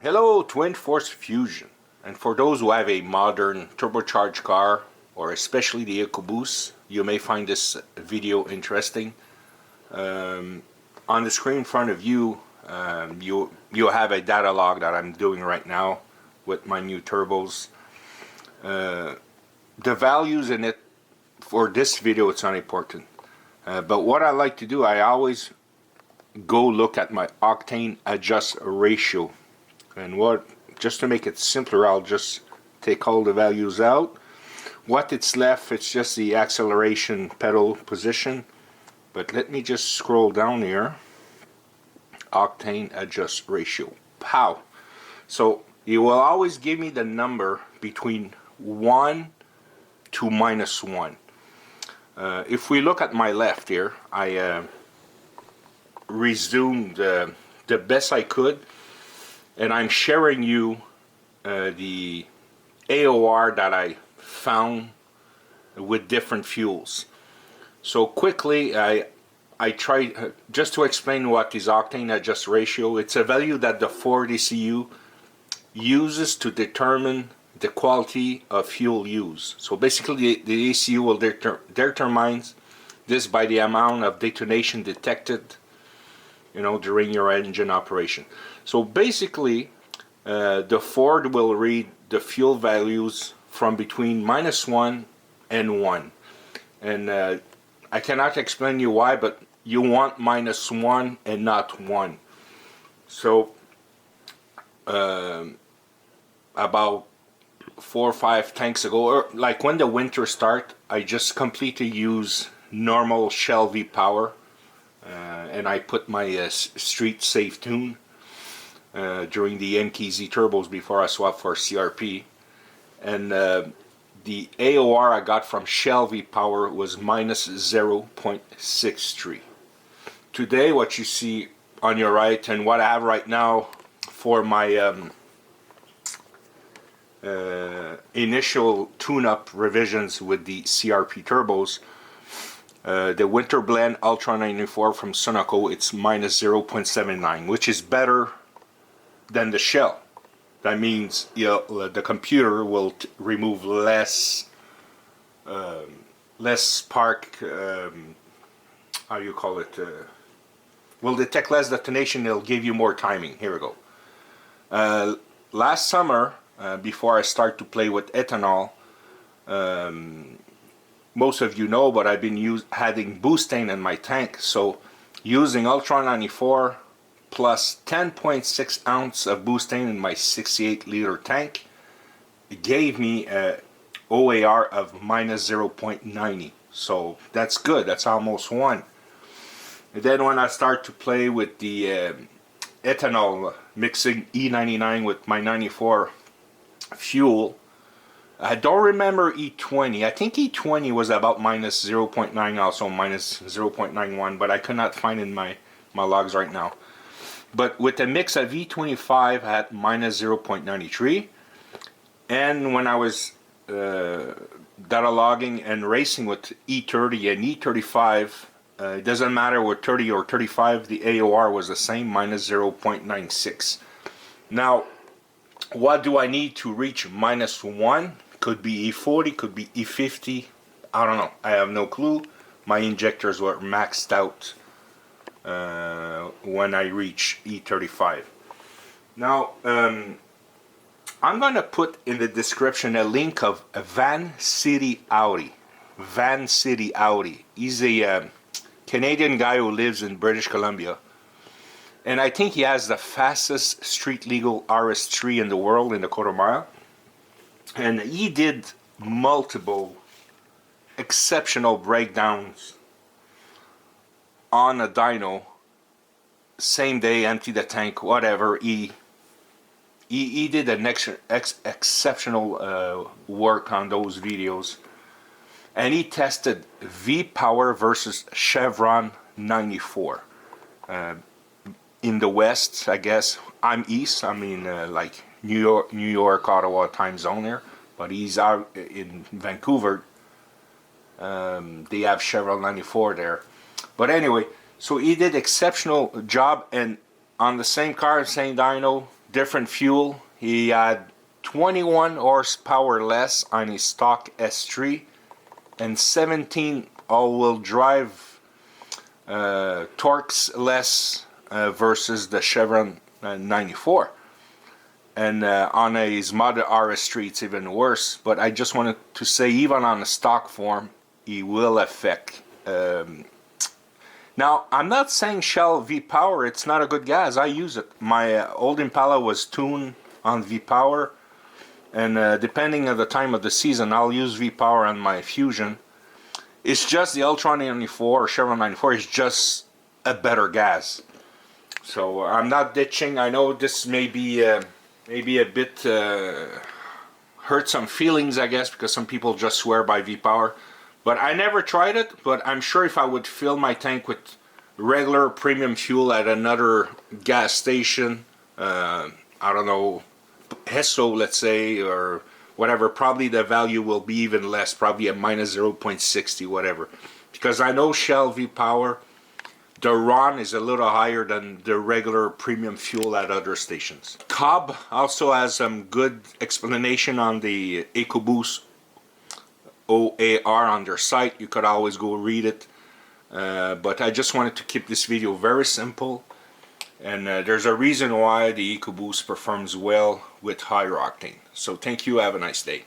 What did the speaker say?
Hello, Twin Force Fusion. And for those who have a modern turbocharged car, or especially the EcoBoost, you may find this video interesting. On the screen in front of you, you have a data log that I'm doing right now with my new turbos. The values in it for this video, it's not important. But what I like to do, I always go look at my octane adjust ratio. And just to make it simpler, I'll just take all the values out. What it's left, it's just the acceleration pedal position. But let me just scroll down here. Octane adjust ratio. Pow! So it will always give me the number between 1 to -1. If we look at my left here, I resumed the best I could. And I'm sharing you the AOR that I found with different fuels. So quickly, I tried just to explain what is octane adjust ratio. It's a value that the Ford ECU uses to determine the quality of fuel use. So basically, the ECU will determine this by the amount of detonation detected, during your engine operation. So basically, the Ford will read the fuel values from between -1 and 1. And I cannot explain you why, but you want -1 and not 1. So about 4 or 5 tanks ago, or like when the winter start, I just completely use normal Shell VPower. And I put my street safe tune during the MKZ turbos before I swapped for CRP. And the AOR I got from Shell VPower was -0.63. Today, what you see on your right and what I have right now for my initial tune-up revisions with the CRP turbos, the Winter Blend Ultra 94 from Sunoco, it's -0.79, which is better than the Shell. That means the computer will remove less spark, how you call it, will detect less detonation, it'll give you more timing. Here we go. Last summer, before I start to play with ethanol, most of you know, but I've been adding BOOSTANE in my tank. So using Ultra 94 plus 10.6 ounce of BOOSTANE in my 68 liter tank, it gave me a OAR of -0.90. So that's good. That's almost 1. And then when I start to play with the ethanol, mixing E99 with my 94 fuel, I don't remember E20. I think E20 was about -0.9, also -0.91, but I could not find in my logs right now. But with a mix of E25 at -0.93, and when I was data logging and racing with E30 and E35, it doesn't matter with 30 or 35, the AOR was the same, -0.96. Now, what do I need to reach -1? Could be E40, could be E50, I don't know, I have no clue. My injectors were maxed out when I reach E35. Now, I'm going to put in the description a link of Van City Audi. Van City Audi. He's a Canadian guy who lives in British Columbia. And I think he has the fastest street legal RS3 in the world in the quarter mile. And he did multiple exceptional breakdowns on a dyno, same day, empty the tank, whatever. He did an exceptional work on those videos, and he tested VPower versus Chevron 94 in the West. I guess I'm East. I mean, like New York, Ottawa time zone here, but he's out in Vancouver. They have Chevron 94 there. But anyway, so he did exceptional job, and on the same car, same dyno, different fuel. He had 21 horsepower less on his stock S3 and 17 all-wheel drive torques less versus the Chevron 94. And on his modded RS3 it's even worse. But I just wanted to say, even on the stock form, he will affect. Now, I'm not saying Shell VPower, it's not a good gas. I use it. My old Impala was tuned on VPower, and depending on the time of the season, I'll use VPower on my Fusion. It's just the Ultron 94 or Chevron 94 is just a better gas. So I'm not ditching. I know this may be maybe a bit hurt some feelings, I guess, because some people just swear by VPower. But I never tried it, but I'm sure if I would fill my tank with regular premium fuel at another gas station, I don't know, Hesso, let's say, or whatever, probably the value will be even less, probably a minus 0.60, whatever. Because I know Shell VPower, the RON is a little higher than the regular premium fuel at other stations. Cobb also has some good explanation on the EcoBoost OAR on their site. You could always go read it. But I just wanted to keep this video very simple. And there's a reason why the EcoBoost performs well with higher octane. So thank you, have a nice day.